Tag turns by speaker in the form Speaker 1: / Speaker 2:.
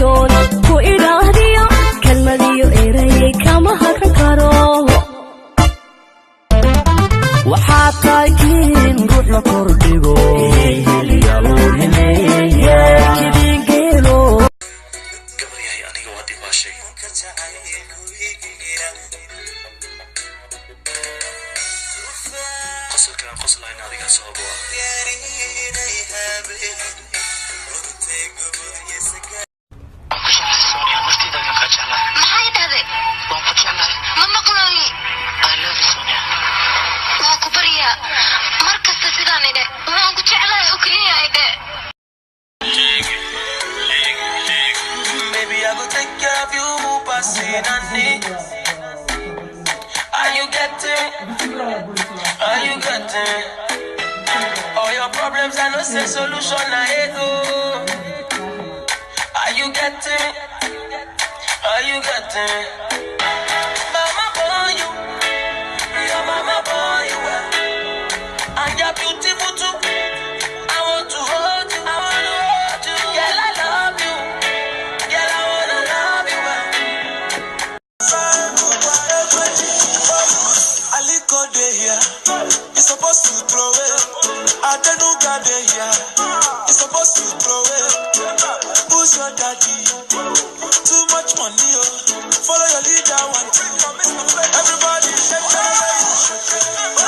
Speaker 1: kalsoon ku ilaahdiyo kalmadiyo eray kama hakan karo waxaad tahay kiin ruux la kordhigo
Speaker 2: Are you getting? Are you getting? All your problems are no say solution I ego. Are you getting? Are you getting? Mama born you, your mama born you well, and you're beautiful too. I want to hold you, I want to hold you. Girl, I love you. Girl, I wanna love you well. Aliko dey here, you supposed to throw it. Adenuga dey here, you supposed to throw it. Who's your daddy? Too much money, oh. Follow your leader, one two. Everybody shake it.